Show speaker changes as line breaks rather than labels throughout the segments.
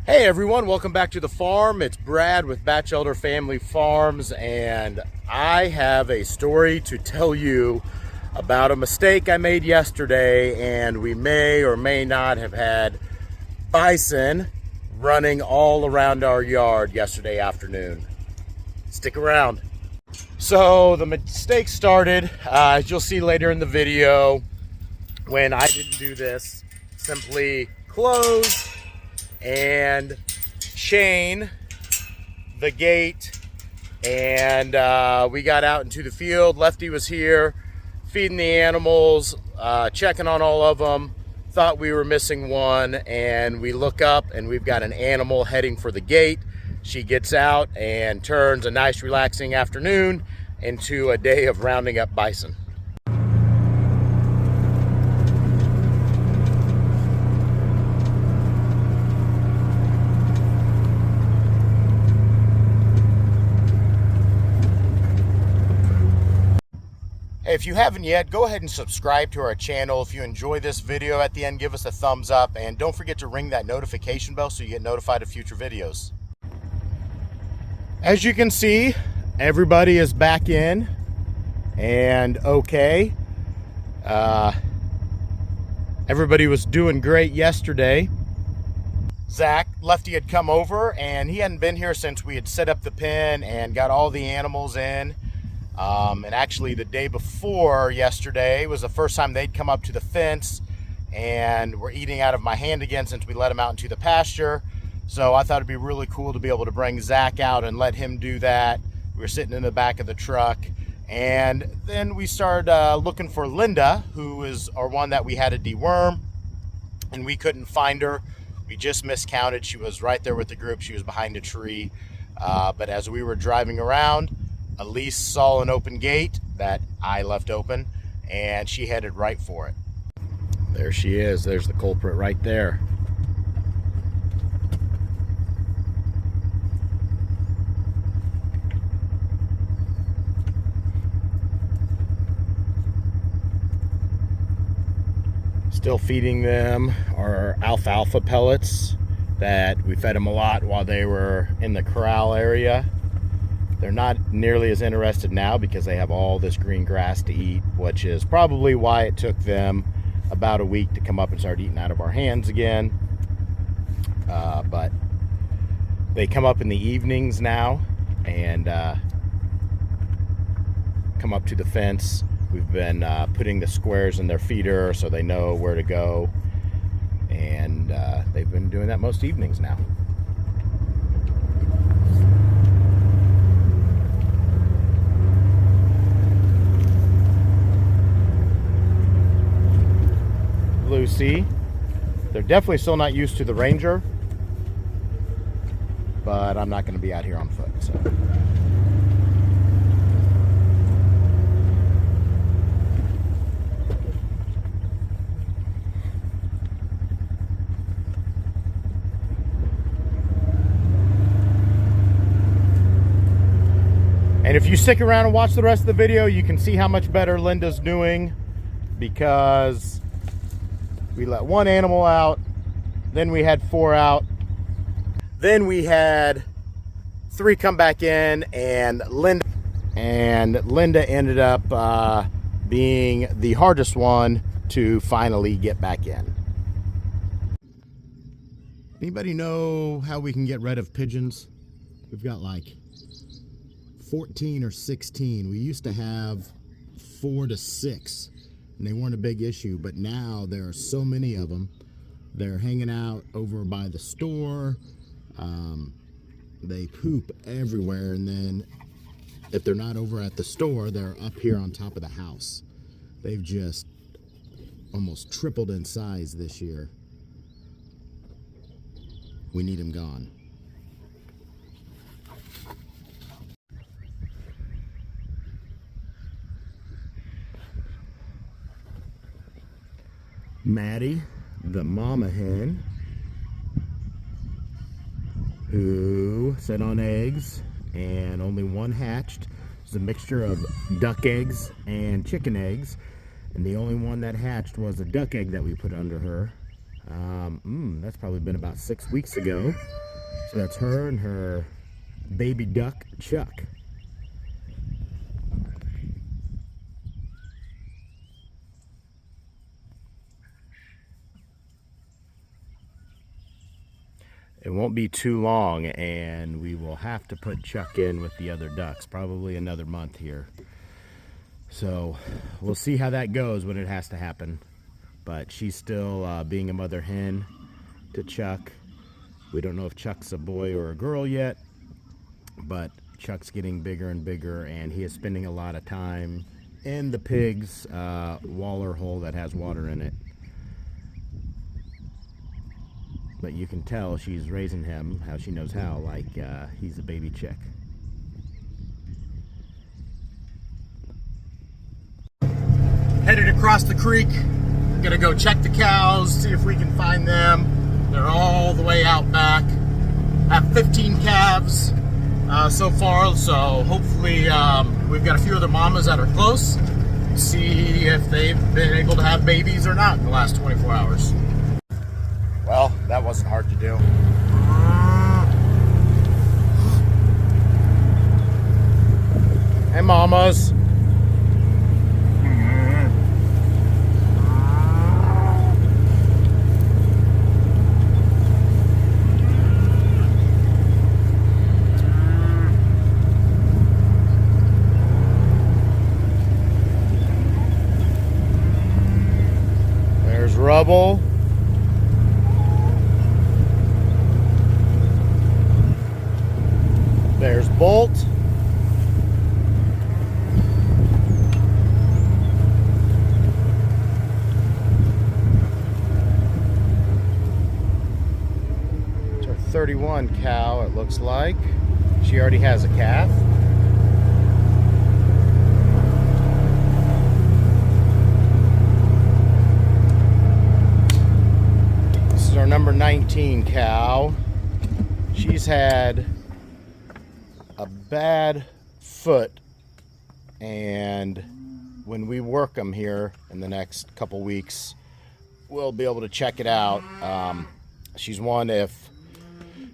Hey everyone, welcome back to the farm. It's Brad with Batchelder Family Farms, and I have a story to tell you about a mistake I made yesterday, and we may or may not have had bison running all around our yard yesterday afternoon. Stick around. So the mistake started, as you'll see later in the video, when I didn't do this. Simply close and chain the gate, and we got out into the field. Lefty was here feeding the animals, checking on all of them, thought we were missing one, and we look up and we've got an animal heading for the gate. She gets out and turns a nice relaxing afternoon into a day of rounding up bison. If you haven't yet, go ahead and subscribe to our channel. If you enjoy this video, at the end, give us a thumbs up, and don't forget to ring that notification bell so you get notified of future videos. As you can see, everybody is back in and okay. Everybody was doing great yesterday. Zach, Lefty, had come over, and he hadn't been here since we had set up the pen and got all the animals in. And actually the day before yesterday was the first time they'd come up to the fence and were eating out of my hand again since we let them out into the pasture. So I thought it'd be really cool to be able to bring Zach out and let him do that. We were sitting in the back of the truck, and then we started looking for Linda, who is our one that we had to deworm, and we couldn't find her. We just miscounted. She was right there with the group. She was behind a tree. But as we were driving around, Elise saw an open gate that I left open, and she headed right for it. There she is. There's the culprit right there. Still feeding them our alfalfa pellets that we fed them a lot while they were in the corral area. They're not nearly as interested now because they have all this green grass to eat, which is probably why it took them about a week to come up and start eating out of our hands again. But they come up in the evenings now and come up to the fence. We've been putting the squares in their feeder so they know where to go, and they've been doing that most evenings now. Lucy, they're definitely still not used to the Ranger, but I'm not going to be out here on foot, so. And if you stick around and watch the rest of the video, you can see how much better Linda's doing, because we let one animal out, then we had 4 out, then we had 3 come back in, and Linda ended up being the hardest one to finally get back in. Anybody know how we can get rid of pigeons? We've got like 14 or 16. We used to have 4 to 6. And they weren't a big issue, but now there are so many of them. They're hanging out over by the store. They poop everywhere, and then if they're not over at the store, they're up here on top of the house. They've just almost tripled in size this year. We need them gone. Maddie, the mama hen, who set on eggs, and only one hatched. It's a mixture of duck eggs and chicken eggs, and the only one that hatched was a duck egg that we put under her. That's probably been about 6 weeks ago. So that's her and her baby duck, Chuck. It won't be too long and we will have to put Chuck in with the other ducks, probably another month here. So we'll see how that goes when it has to happen. But she's still being a mother hen to Chuck. We don't know if Chuck's a boy or a girl yet, but Chuck's getting bigger and bigger, and he is spending a lot of time in the pig's waller hole that has water in it. But you can tell she's raising him how she knows how, like he's a baby chick. Headed across the creek. Gonna go check the cows, see if we can find them. They're all the way out back. Have 15 calves so far, so hopefully we've got a few other mamas that are close. See if they've been able to have babies or not in the last 24 hours. Well, that wasn't hard to do. Hey, mamas. There's Rubble. There's Bolt. It's our 31 cow, it looks like. She already has a calf. This is our number 19 cow. She's had a bad foot, and when we work them here in the next couple weeks, we'll be able to check it out. She's one, if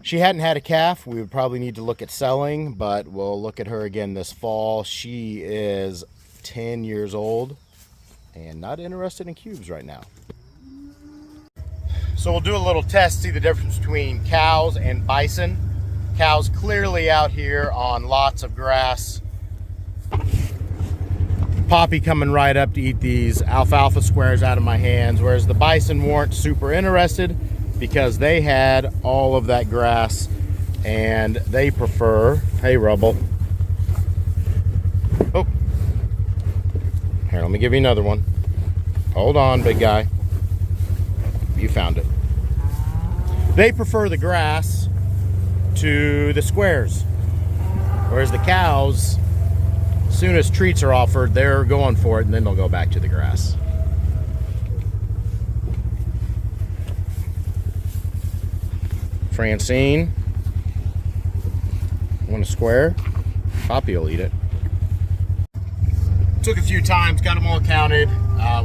she hadn't had a calf, we would probably need to look at selling, but we'll look at her again this fall. She is 10 years old and not interested in cubes right now. So we'll do a little test, see the difference between cows and bison. Cows clearly out here on lots of grass. Poppy coming right up to eat these alfalfa squares out of my hands, whereas the bison weren't super interested because they had all of that grass and they prefer, hey Rubble. Oh, here, let me give you another one. Hold on, big guy. You found it. They prefer the grass to the squares, whereas the cows, as soon as treats are offered, they're going for it, and then they'll go back to the grass. Francine, want a square? Poppy will eat it. Took a few times, got them all counted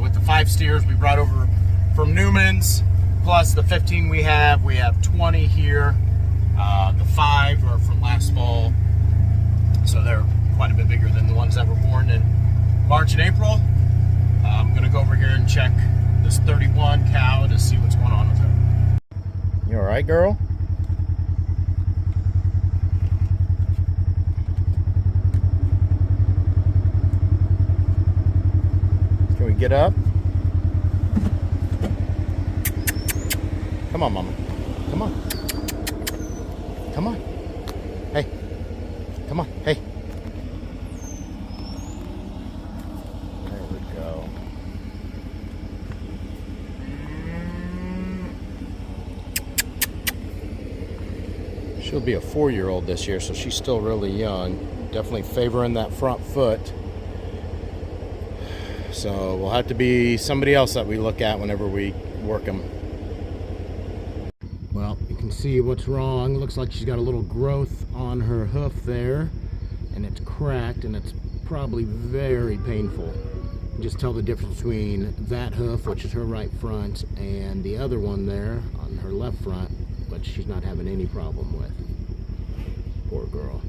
with the 5 steers we brought over from Newman's, plus the 15 we have 20 here. The 5 are from last fall, so they're quite a bit bigger than the ones that were born in March and April. I'm going to go over here and check this 31 cow to see what's going on with her. You all right, girl? Can we get up? Come on, mama. Come on. Come on. Hey. Come on. Hey. There we go. She'll be a 4-year-old this year, so she's still really young. Definitely favoring that front foot. So we'll have to be somebody else that we look at whenever we work them. Well, you can see what's wrong. Looks like she's got a little growth on her hoof there, and it's cracked, and it's probably very painful. Just tell the difference between that hoof, which is her right front, and the other one there on her left front, which she's not having any problem with. Poor girl.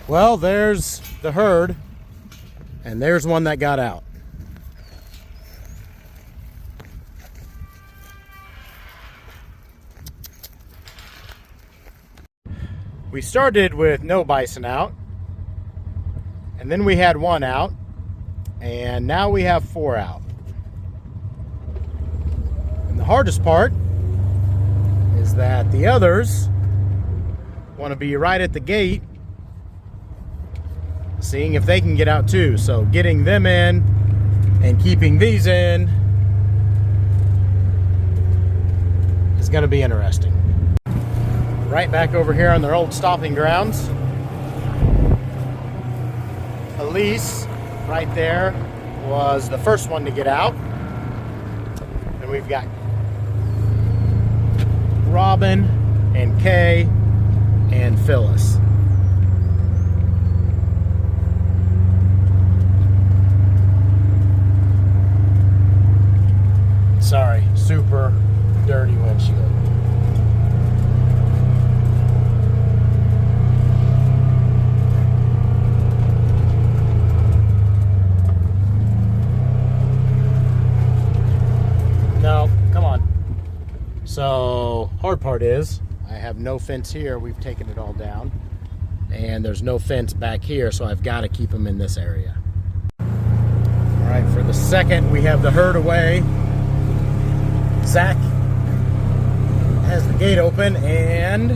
Well, there's the herd, and there's one that got out. We started with no bison out, and then we had one out, and now we have 4 out. And the hardest part is that the others want to be right at the gate, seeing if they can get out too. So getting them in and keeping these in is going to be interesting. Right back over here on their old stomping grounds. Elise, right there, was the first one to get out. And we've got Robin and Kay and Phyllis. Sorry, super dirty windshield. No, come on. So, hard part is, I have no fence here. We've taken it all down. And there's no fence back here, so I've got to keep them in this area. All right, for the second, we have the herd away. Zach has the gate open, and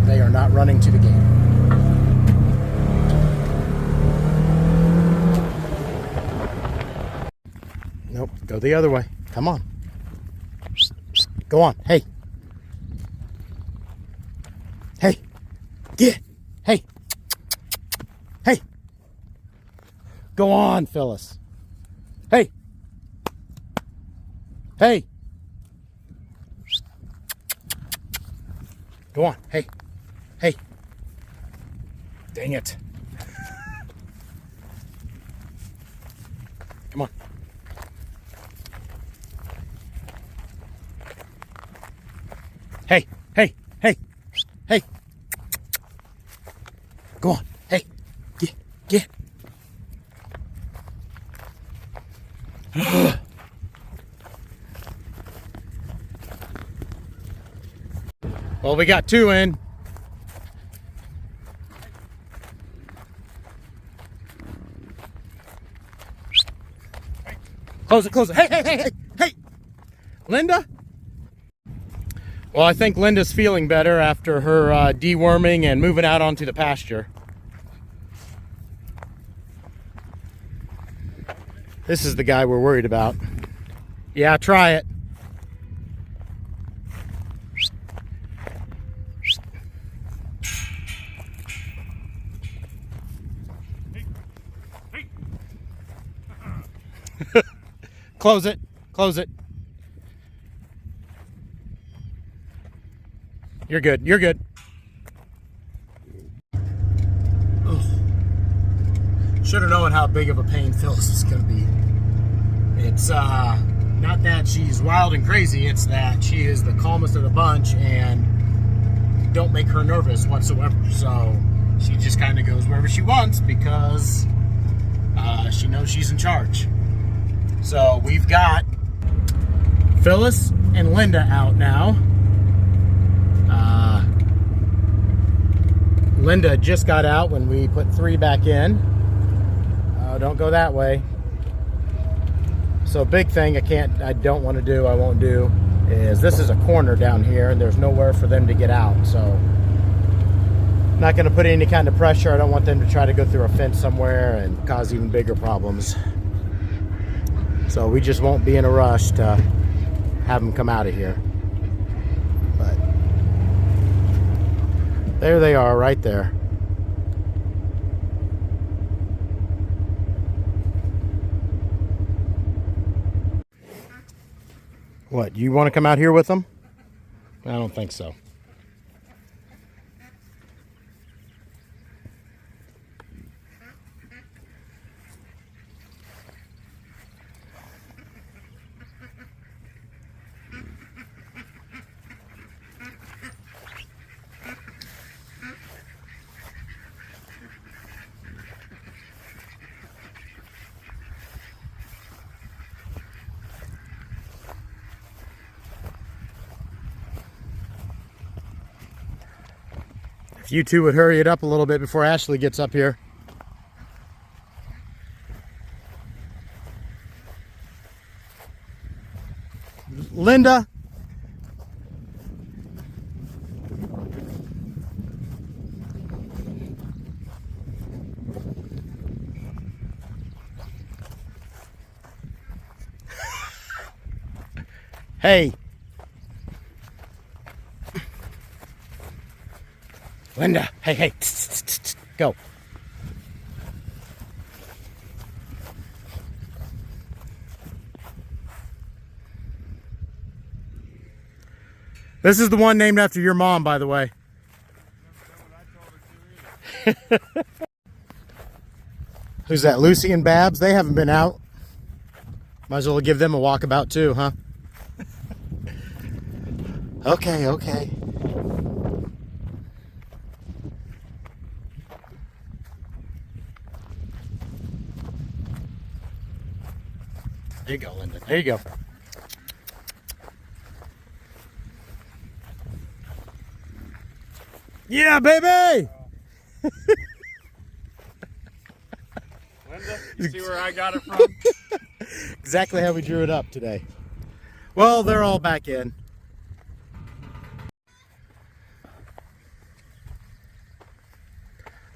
they are not running to the gate. Nope, go the other way. Come on. Go on. Hey. Hey. Get. Hey. Hey. Go on, Phyllis. Hey. Hey. Go on. Hey. Hey. Dang it. Come on. Hey. Hey. Hey. Hey. Go on. Hey. Get. Well, we got 2 in. Close it. Hey. Linda? Well, I think Linda's feeling better after her deworming and moving out onto the pasture. This is the guy we're worried about. Yeah, try it. Close it. You're good. Should have known how big of a pain Phyllis is going to be. It's not that she's wild and crazy, it's that she is the calmest of the bunch and don't make her nervous whatsoever. So she just kind of goes wherever she wants because she knows she's in charge. So we've got Phyllis and Linda out now. Linda just got out when we put 3 back in. Don't go that way. So big thing I won't do is this is a corner down here and there's nowhere for them to get out. So I'm not going to put any kind of pressure. I don't want them to try to go through a fence somewhere and cause even bigger problems. So we just won't be in a rush to have them come out of here. But there they are right there. What, you want to come out here with them? I don't think so. If you two would hurry it up a little bit before Ashley gets up here. Linda. Hey. Linda, hey, hey, go. This is the one named after your mom, by the way. Who's that, Lucy and Babs? They haven't been out. Might as well give them a walkabout too, huh? Okay, okay. There you go, Linda. There you go. Yeah, baby!
Linda, you see where I got it from?
Exactly how we drew it up today. Well, they're all back in.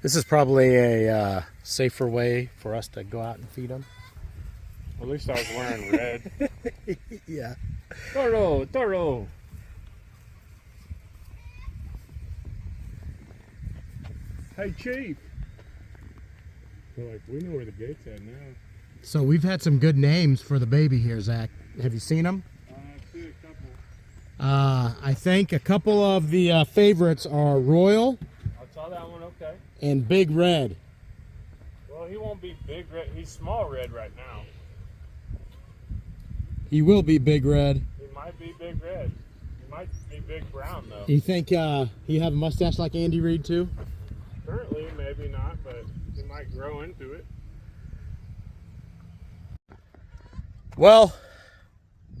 This is probably a safer way for us to go out and feed them.
At least I was wearing red.
Yeah.
Toro, Toro. Hey, Chief. They're like, we know where the gate's at now.
So we've had some good names for the baby here, Zach. Have you seen them?
I've seen a couple.
I think a couple of the favorites are Royal.
I saw that one, okay.
And Big Red.
Well, he won't be big red. He's small red right now.
He will be Big Red.
He might be big red. He might be big brown, though.
You think he have a mustache like Andy Reid, too?
Currently, maybe not, but he might grow into it.
Well,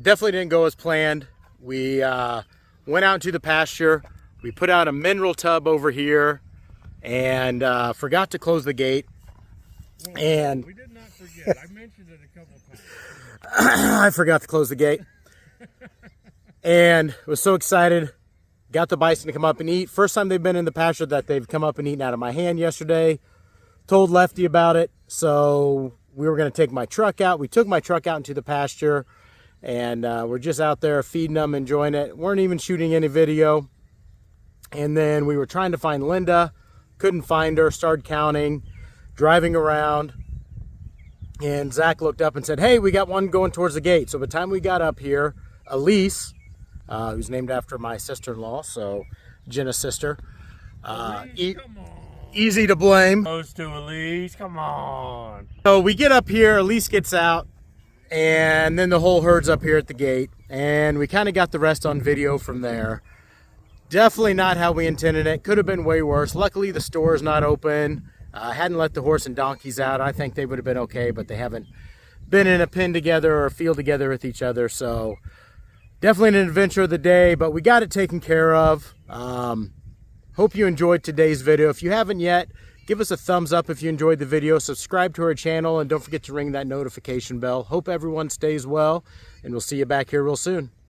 definitely didn't go as planned. We went out into the pasture. We put out a mineral tub over here and forgot to close the gate. And
we did not forget. I mentioned it a couple times.
I forgot to close the gate. And was so excited. Got the bison to come up and eat. First time they've been in the pasture that they've come up and eaten out of my hand yesterday. Told Lefty about it. So we were going to take my truck out. We took my truck out into the pasture. And we're just out there feeding them, enjoying it. Weren't even shooting any video. And then we were trying to find Linda. Couldn't find her. Started counting. Driving around. And Zach looked up and said, hey, we got one going towards the gate. So by the time we got up here, Elise, who's named after my sister-in-law, so Jenna's sister, easy to blame.
Close to Elise, come on.
So we get up here, Elise gets out, and then the whole herd's up here at the gate. And we kind of got the rest on video from there. Definitely not how we intended it. Could have been way worse. Luckily, the store is not open. Hadn't let the horse and donkeys out. I think they would have been okay, but they haven't been in a pen together or a field together with each other. So definitely an adventure of the day, but we got it taken care of. Hope you enjoyed today's video. If you haven't yet, give us a thumbs up if you enjoyed the video. Subscribe to our channel, and don't forget to ring that notification bell. Hope everyone stays well, and we'll see you back here real soon.